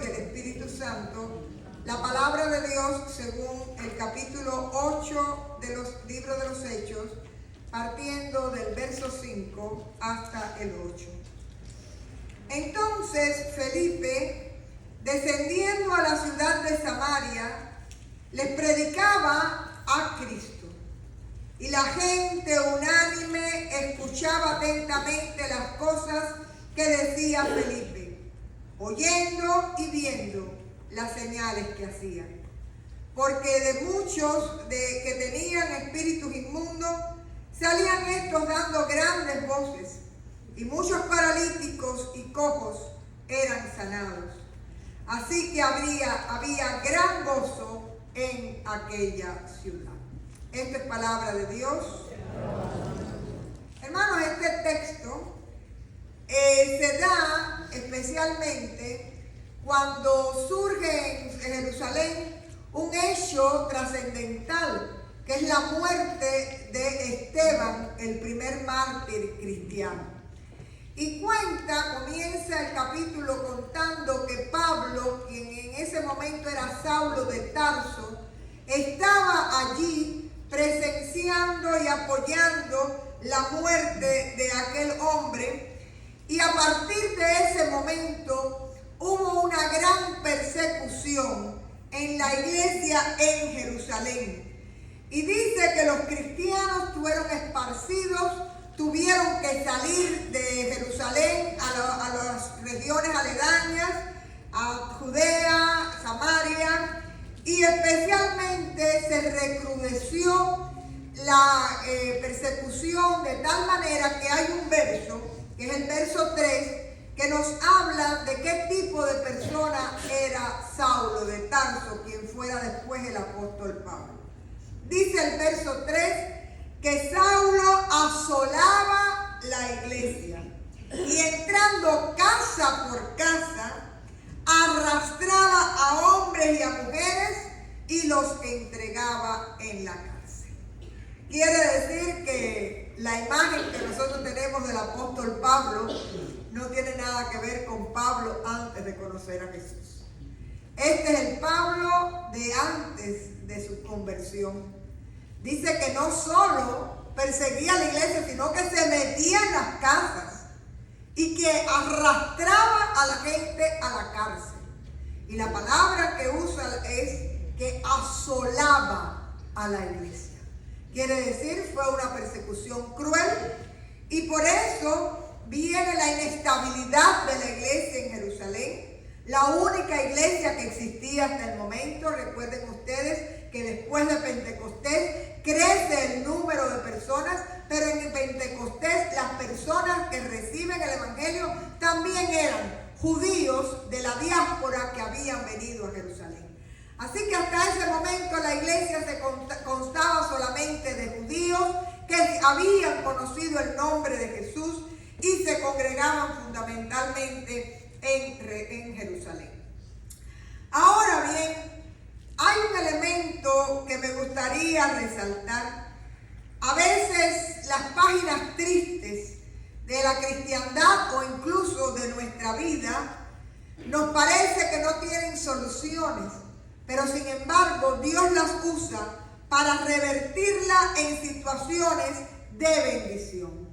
y del Espíritu Santo, la palabra de Dios según el capítulo 8 de los libros de los Hechos, partiendo del verso 5 hasta el 8. Entonces Felipe, descendiendo a la ciudad de Samaria, les predicaba a Cristo. Y la gente unánime escuchaba atentamente las cosas que decía Felipe, oyendo y viendo las señales que hacían. Porque de muchos que tenían espíritus inmundos, salían estos dando grandes voces, y muchos paralíticos y cojos eran sanados. Así que había gran gozo en aquella ciudad. Esta es palabra de Dios. Hermanos, este texto se da especialmente cuando surge en Jerusalén un hecho trascendental, que es la muerte de Esteban, el primer mártir cristiano. Y comienza el capítulo contando que Pablo, quien en ese momento era Saulo de Tarso, estaba allí presenciando y apoyando la muerte de aquel hombre, y a partir de ese momento hubo una gran persecución en la iglesia en Jerusalén. Y dice que los cristianos fueron esparcidos, tuvieron que salir de Jerusalén a las regiones aledañas, a Judea, Samaria, y especialmente se recrudeció la persecución de tal manera que hay un verso, que es el verso 3, que nos habla de qué tipo de persona era Saulo de Tarso, quien fuera después el apóstol Pablo. Dice el verso 3 que Saulo asolaba la iglesia y entrando casa por casa, arrastraba a hombres y a mujeres y los entregaba en la cárcel. Quiere decir que la imagen que nosotros tenemos del apóstol Pablo no tiene nada que ver con Pablo antes de conocer a Jesús. Este es el Pablo de antes de su conversión. Dice que no solo perseguía a la iglesia, sino que se metía en las casas y que arrastraba a la gente a la cárcel. Y la palabra que usa es que asolaba a la iglesia. Quiere decir, fue una persecución cruel, y por eso viene la inestabilidad de la iglesia en Jerusalén, la única iglesia que existía hasta el momento. Recuerden ustedes que después de Pentecostés crece el número de personas, pero en Pentecostés las personas que reciben el evangelio también eran judíos de la diáspora que habían venido a Jerusalén. Así que hasta ese momento la iglesia se constaba solamente de judíos que habían conocido el nombre de Jesús y se congregaban fundamentalmente en Jerusalén. Ahora bien, hay un elemento que me gustaría resaltar. A veces las páginas tristes de la cristiandad o incluso de nuestra vida nos parece que no tienen soluciones, pero sin embargo Dios las usa para revertirla en situaciones de bendición.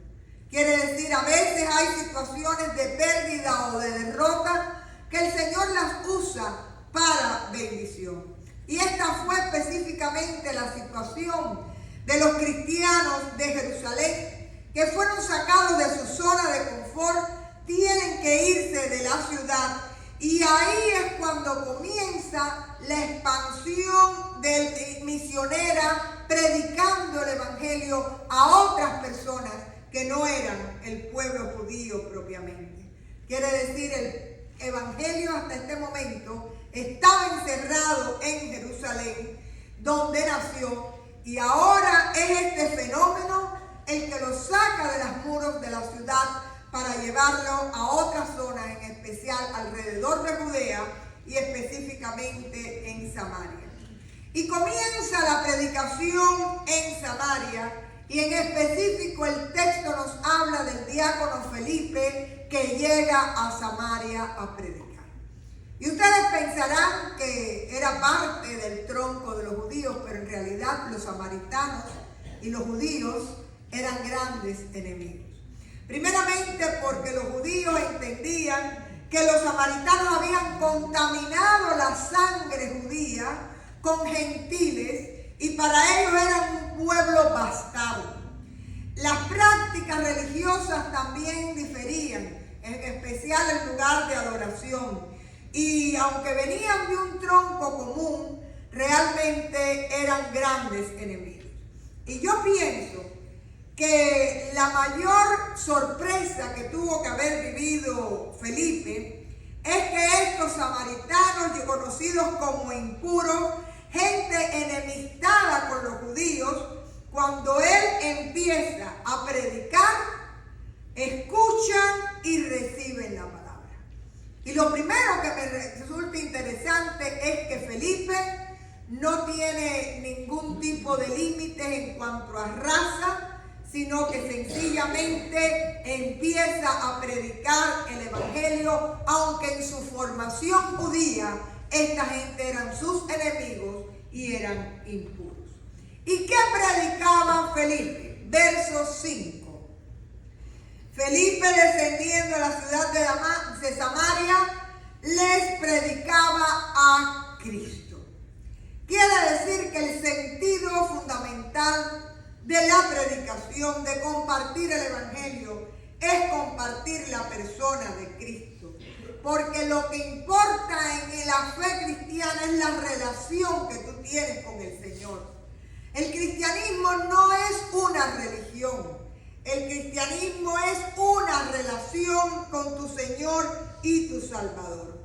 Quiere decir, a veces hay situaciones de pérdida o de derrota que el Señor las usa para bendición. Y esta fue específicamente la situación de los cristianos de Jerusalén, que fueron sacados de su zona de confort, tienen que irse de la ciudad, y ahí es cuando comienza la expansión misionera, predicando el evangelio a otras personas que no eran el pueblo judío propiamente. Quiere decir, el evangelio hasta este momento estaba encerrado en Jerusalén, donde nació, y ahora es este fenómeno el que lo saca de los muros de la ciudad para llevarlo a otras zonas, en especial alrededor de Judea y específicamente en Samaria. Y comienza la predicación en Samaria, y en específico el texto nos habla del diácono Felipe que llega a Samaria a predicar. Y ustedes pensarán que era parte del tronco de los judíos, pero en realidad los samaritanos y los judíos eran grandes enemigos. Primeramente porque los judíos entendían que los samaritanos habían contaminado la sangre judía con gentiles y para ellos eran un pueblo bastardo. Las prácticas religiosas también diferían, en especial el lugar de adoración. Y aunque venían de un tronco común, realmente eran grandes enemigos. Y yo pienso que la mayor sorpresa que tuvo que haber vivido Felipe es que estos samaritanos, conocidos como impuros, gente enemistada con los judíos, cuando él empieza a predicar, escuchan y reciben la palabra. Y lo primero que me resulta interesante es que Felipe no tiene ningún tipo de límites en cuanto a raza, sino que sencillamente empieza a predicar el evangelio, aunque en su formación judía esta gente eran sus enemigos y eran impuros. ¿Y qué predicaba Felipe? Verso 5. Felipe, descendiendo a la ciudad de Samaria, les predicaba a Cristo. Quiere decir que el sentido fundamental de la predicación, de compartir el evangelio, es compartir la persona de Cristo. Porque lo que importa en la fe cristiana es la relación que tú tienes con el Señor. El cristianismo no es una religión. El cristianismo es una relación con tu Señor y tu Salvador.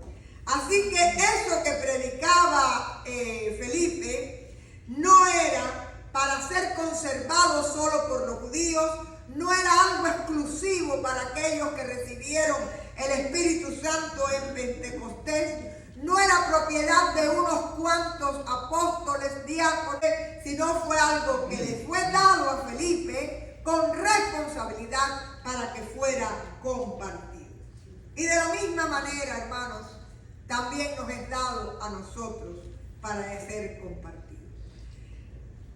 Así que eso que predicaba Felipe no era para ser conservado solo por los judíos, no era algo exclusivo para aquellos que recibieron el Espíritu Santo en Pentecostés, no era propiedad de unos cuantos apóstoles, diáconos, sino fue algo que le fue dado a Felipe con responsabilidad para que fuera compartido. Y de la misma manera, hermanos, también nos es dado a nosotros para ser compartido.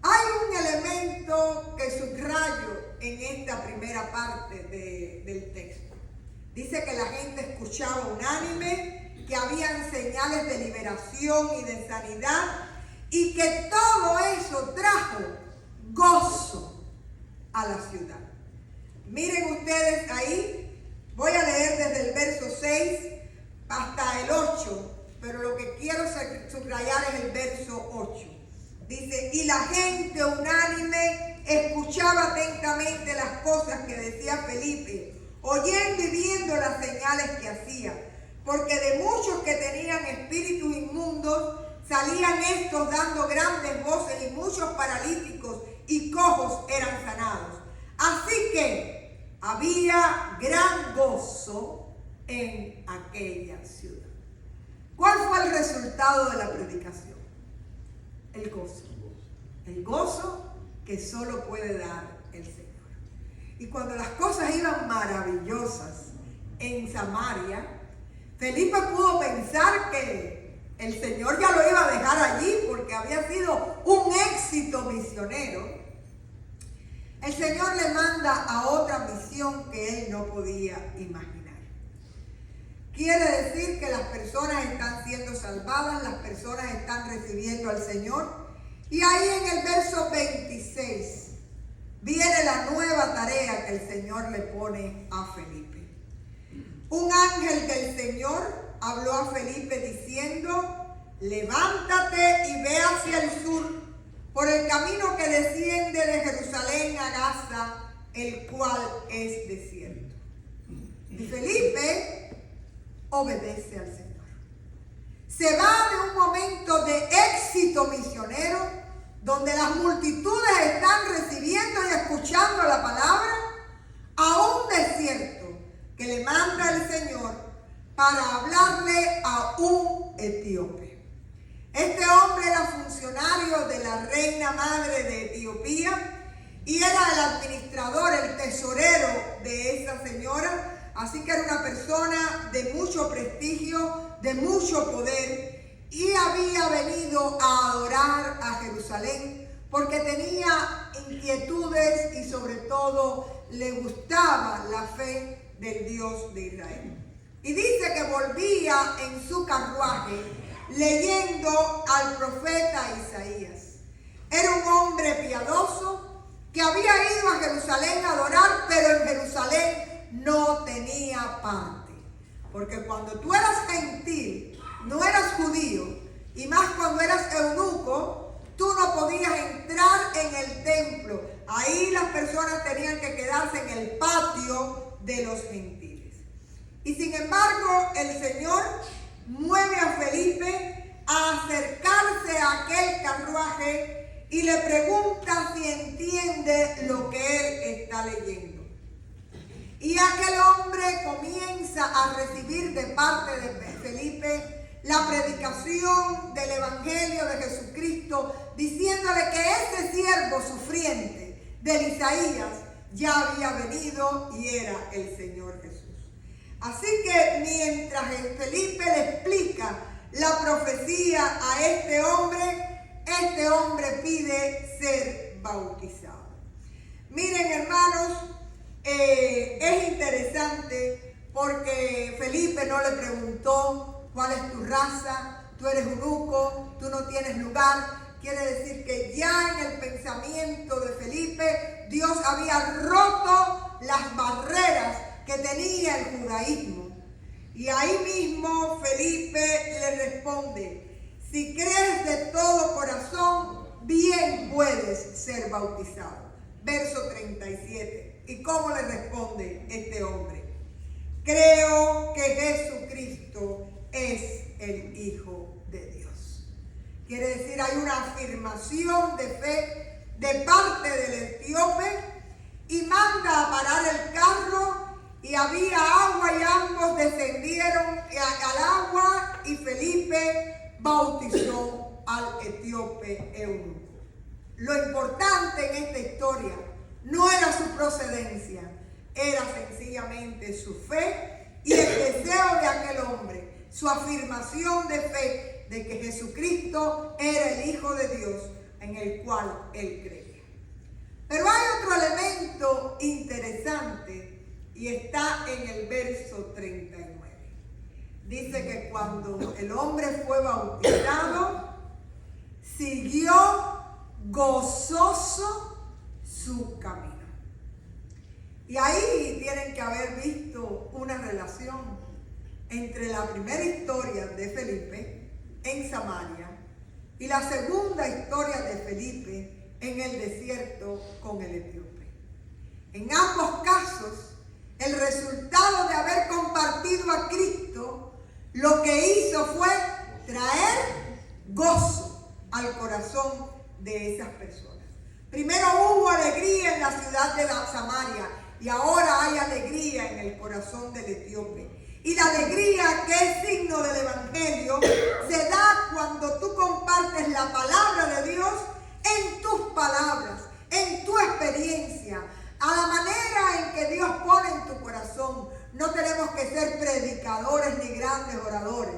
Hay un elemento que subrayo en esta primera parte del texto. Dice que la gente escuchaba unánime, que habían señales de liberación y de sanidad, y que todo eso trajo gozo a la ciudad. Miren ustedes ahí, voy a leer desde el verso 6 hasta el 8, pero lo que quiero subrayar es el verso 8. Dice, y la gente unánime escuchaba atentamente las cosas que decía Felipe, oyendo y viendo las señales que hacía, porque de muchos que tenían espíritus inmundos salían estos dando grandes voces, y muchos paralíticos y cojos eran sanados. Así que había gran gozo en aquella ciudad. ¿Cuál fue el resultado de la predicación? El gozo. El gozo que solo puede dar el Señor. Y cuando las cosas iban maravillosas en Samaria, Felipe pudo pensar que el Señor ya lo iba a dejar allí porque había sido un éxito misionero. El Señor le manda a otra misión que él no podía imaginar. Quiere decir que las personas están siendo salvadas, las personas están recibiendo al Señor. Y ahí en el verso 26 viene la nueva tarea que el Señor le pone a Felipe. Un ángel del Señor habló a Felipe diciendo, levántate y ve hacia el sur, por el camino que desciende de Jerusalén a Gaza, el cual es desierto. Y Felipe obedece al Señor. Se va de un momento de éxito misionero, donde las multitudes están recibiendo y escuchando la palabra, a un desierto que le manda el Señor para hablarle a un etíope. Este hombre era funcionario de la reina madre de Etiopía y era el administrador, el tesorero de esa señora, así que era una persona de mucho prestigio, de mucho poder, y había venido a adorar a Jerusalén porque tenía inquietudes y sobre todo le gustaba la fe del Dios de Israel. Y dice que volvía en su carruaje leyendo al profeta Isaías. Era un hombre piadoso que había ido a Jerusalén a adorar, pero en Jerusalén no tenía parte. Porque cuando tú eras gentil, no eras judío, y más cuando eras eunuco, tú no podías entrar en el templo. Ahí las personas tenían que quedarse en el patio de los gentiles. Y sin embargo, el Señor mueve a Felipe a acercarse a aquel carruaje y le pregunta si entiende lo que él está leyendo. Y aquel hombre comienza a recibir de parte de Felipe la predicación del Evangelio de Jesucristo, diciéndole que este siervo sufriente del Isaías ya había venido y era el Señor Jesús. Así que mientras Felipe le explica la profecía a este hombre pide ser bautizado. Miren, hermanos, es interesante porque Felipe no le preguntó cuál es tu raza, tú eres eunuco, tú no tienes lugar. Quiere decir que ya en el pensamiento de Felipe, Dios había roto las barreras que tenía el judaísmo. Y ahí mismo Felipe le responde: si crees de todo corazón, bien puedes ser bautizado. Verso 37. ¿Y cómo le responde este hombre? Creo que Jesucristo es el Hijo de Dios. Quiere decir, hay una afirmación de fe de parte del etíope y manda a parar el carro. Y había agua y ambos descendieron al agua y Felipe bautizó al etíope eunuco. Lo importante en esta historia no era su procedencia, era sencillamente su fe y el deseo de aquel hombre, su afirmación de fe de que Jesucristo era el Hijo de Dios en el cual él creía. Pero hay otro elemento interesante y está en el verso 39. Dice que cuando el hombre fue bautizado, siguió gozoso su camino. Y ahí tienen que haber visto una relación entre la primera historia de Felipe en Samaria y la segunda historia de Felipe en el desierto con el etíope. En ambos casos, el resultado de haber compartido a Cristo, lo que hizo fue traer gozo al corazón de esas personas. Primero hubo alegría en la ciudad de Samaria y ahora hay alegría en el corazón del etíope. Y la alegría, que es signo del Evangelio, se da cuando tú compartes la palabra de Dios en tus palabras, en tu experiencia, a la manera en que Dios pone en tu corazón. No tenemos que ser predicadores ni grandes oradores.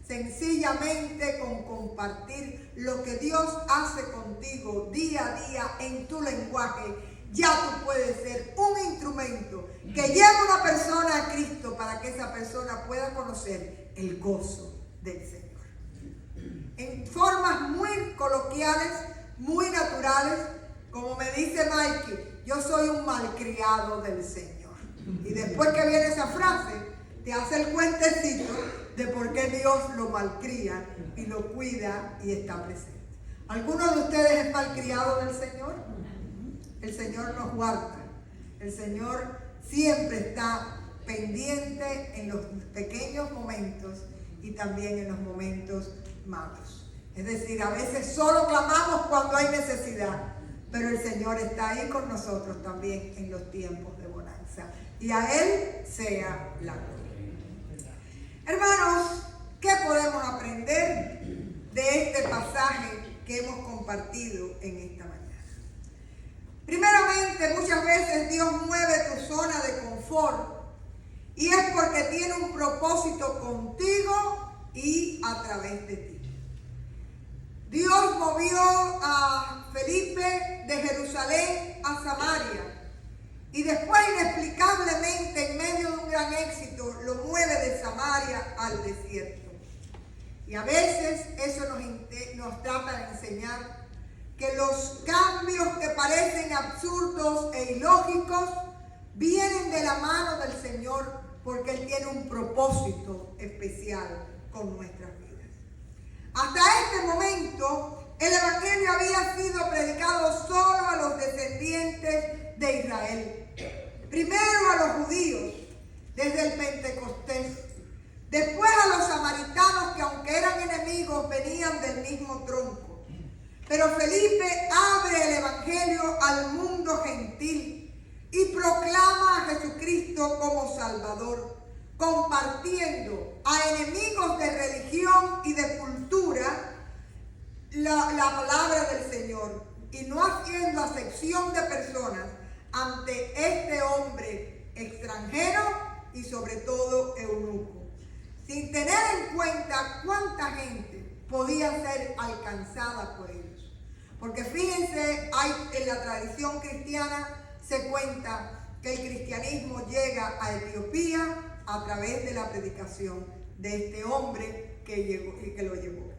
Sencillamente con compartir lo que Dios hace contigo día a día en tu lenguaje, ya tú puedes ser un instrumento que lleve a una persona a Cristo para que esa persona pueda conocer el gozo del Señor. En formas muy coloquiales, muy naturales, como me dice Mikey, yo soy un malcriado del Señor. Y después que viene esa frase, te hace el cuentecito de por qué Dios lo malcría y lo cuida y está presente. ¿Alguno de ustedes es malcriado del Señor? El Señor nos guarda. El Señor siempre está pendiente en los pequeños momentos y también en los momentos malos. Es decir, a veces solo clamamos cuando hay necesidad, pero el Señor está ahí con nosotros también en los tiempos de bonanza. Y a Él sea la gloria. Hermanos, ¿qué podemos aprender de este pasaje que hemos compartido en esta mañana? Primeramente, muchas veces Dios mueve tu zona de confort y es porque tiene un propósito contigo y a través de ti. Dios movió a Felipe de Jerusalén a Samaria y después inexplicablemente en medio de un gran éxito lo mueve de Samaria al desierto. Y a veces eso nos trata de enseñar que los cambios que parecen absurdos e ilógicos vienen de la mano del Señor porque Él tiene un propósito especial con nuestras vidas. Hasta este momento, el Evangelio había sido predicado solo a los descendientes de Israel. Primero a los judíos, desde el Pentecostés. Después a los samaritanos que aunque eran enemigos venían del mismo tronco. Pero Felipe abre el Evangelio al mundo gentil y proclama a Jesucristo como Salvador, compartiendo a enemigos de religión y de cultura la palabra del Señor y no haciendo acepción de personas ante este hombre extranjero y sobre todo eunuco, sin tener en cuenta cuánta gente podía ser alcanzada por ellos. Porque fíjense, en la tradición cristiana se cuenta que el cristianismo llega a Etiopía a través de la predicación de este hombre que lo llevó.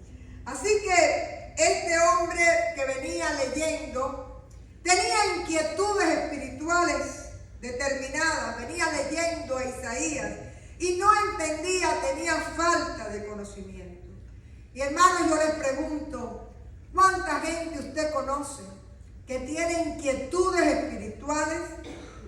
Así que este hombre que venía leyendo tenía inquietudes espirituales determinadas, venía leyendo a Isaías y no entendía, tenía falta de conocimiento. Y hermanos, yo les pregunto, ¿cuánta gente usted conoce que tiene inquietudes espirituales,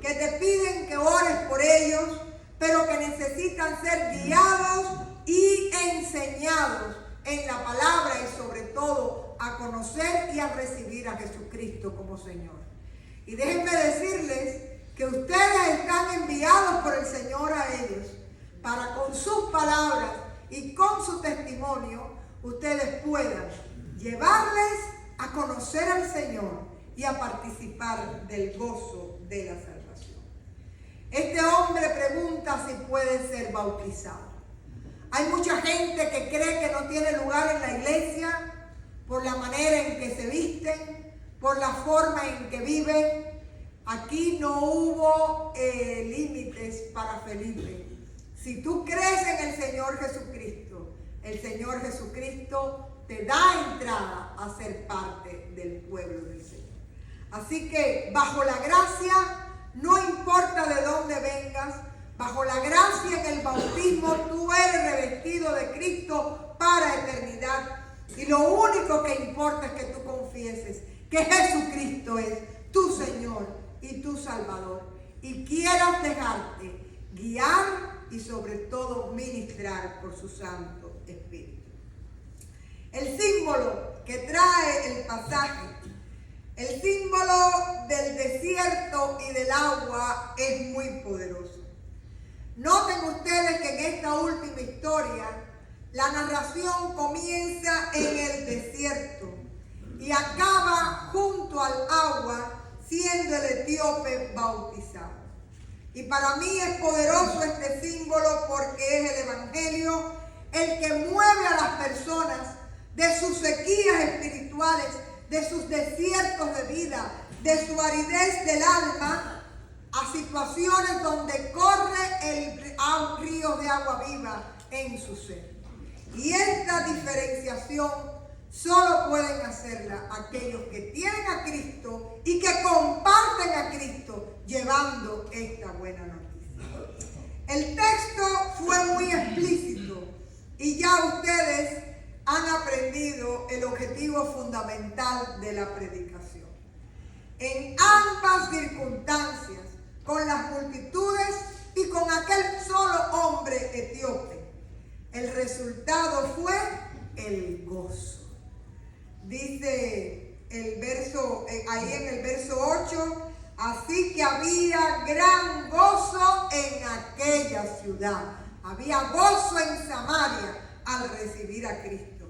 que te piden que ores por ellos, pero que necesitan ser guiados y enseñados en la palabra y sobre todo a conocer y a recibir a Jesucristo como Señor? Y déjenme decirles que ustedes están enviados por el Señor a ellos para con sus palabras y con su testimonio ustedes puedan llevarles a conocer al Señor y a participar del gozo de la salvación. Este hombre pregunta si puede ser bautizado. Hay mucha gente que cree que no tiene lugar en la iglesia por la manera en que se visten, por la forma en que viven. Aquí no hubo límites para Felipe. Si tú crees en el Señor Jesucristo, el Señor Jesucristo te da entrada a ser parte del pueblo del Señor. Así que bajo la gracia, no importa de dónde vengas, bajo la gracia en el bautismo tú eres revestido de Cristo para eternidad. Y lo único que importa es que tú confieses que Jesucristo es tu Señor y tu Salvador. Y quieras dejarte guiar y sobre todo ministrar por su Santo Espíritu. El símbolo que trae el pasaje, el símbolo del desierto y del agua es muy poderoso. Noten ustedes que en esta última historia la narración comienza en el desierto y acaba junto al agua siendo el etíope bautizado. Y para mí es poderoso este símbolo porque es el Evangelio el que mueve a las personas de sus sequías espirituales, de sus desiertos de vida, de su aridez del alma, a situaciones donde corre un río de agua viva en su ser. Y esta diferenciación solo pueden hacerla aquellos que tienen a Cristo y que comparten a Cristo llevando esta buena noticia. El texto fue muy explícito y ya ustedes han aprendido el objetivo fundamental de la predicación. En ambas circunstancias, con las multitudes y con aquel solo hombre etíope, el resultado fue el gozo. Dice el verso, ahí en el verso 8, así que había gran gozo en aquella ciudad. Había gozo en Samaria al recibir a Cristo.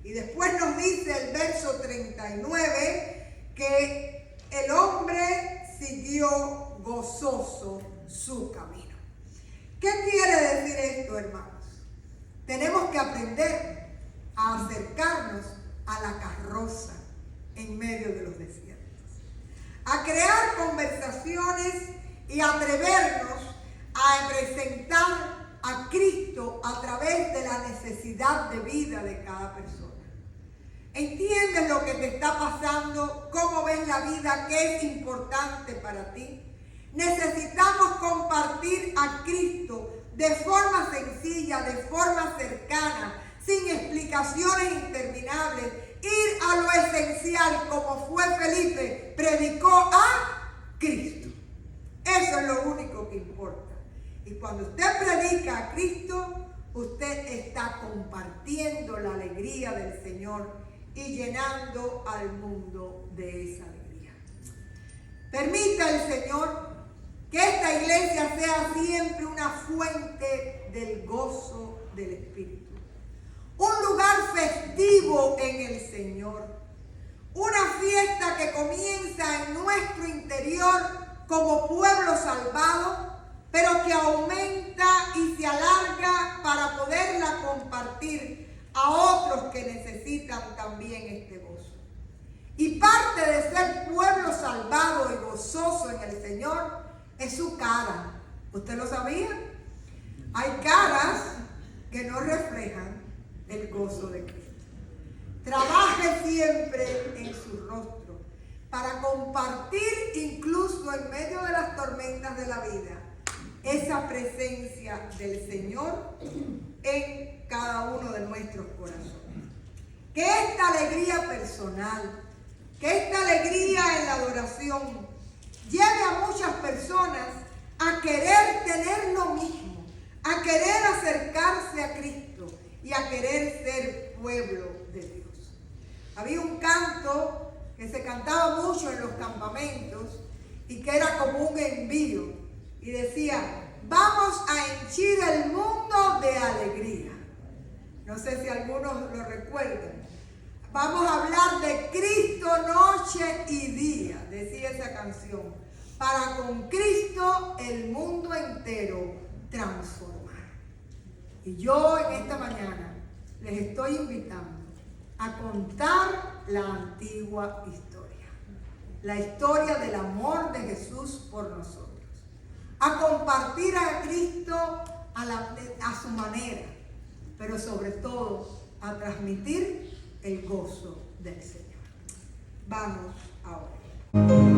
Y después nos dice el verso 39 que el hombre siguió gozoso su camino. ¿Qué quiere decir esto, hermanos? Tenemos que aprender a acercarnos a la carroza en medio de los desiertos, a crear conversaciones y atrevernos a presentar a Cristo a través de la necesidad de vida de cada persona. ¿Entiendes lo que te está pasando? ¿Cómo ves la vida? ¿Qué es importante para ti? Necesitamos compartir a Cristo de forma sencilla, de forma cercana, sin explicaciones interminables. Ir a lo esencial, como fue Felipe, predicó a Cristo. Eso es lo único que importa. Y cuando usted predica a Cristo, usted está compartiendo la alegría del Señor y llenando al mundo de esa alegría. Permita el Señor que esta iglesia sea siempre una fuente del gozo del Espíritu. Un lugar festivo en el Señor. Una fiesta que comienza en nuestro interior como pueblo salvado, pero que aumenta y se alarga para poderla compartir a otros que necesitan también este gozo. Y parte de ser pueblo salvado y gozoso en el Señor es su cara. ¿Usted lo sabía? Hay caras que no reflejan el gozo de Cristo. Trabaje siempre en su rostro para compartir incluso en medio de las tormentas de la vida esa presencia del Señor en cada uno de nuestros corazones. Que esta alegría personal, que esta alegría en la adoración lleve a muchas personas a querer tener lo mismo, a querer acercarse a Cristo y a querer ser pueblo de Dios. Había un canto que se cantaba mucho en los campamentos y que era como un envío. Y decía, vamos a henchir el mundo de alegría. No sé si algunos lo recuerdan. Vamos a hablar de Cristo noche y día, decía esa canción. Para con Cristo el mundo entero transformar. Y yo en esta mañana les estoy invitando a contar la antigua historia. La historia del amor de Jesús por nosotros. A compartir a Cristo a su manera, pero sobre todo a transmitir el gozo del Señor. Vamos ahora.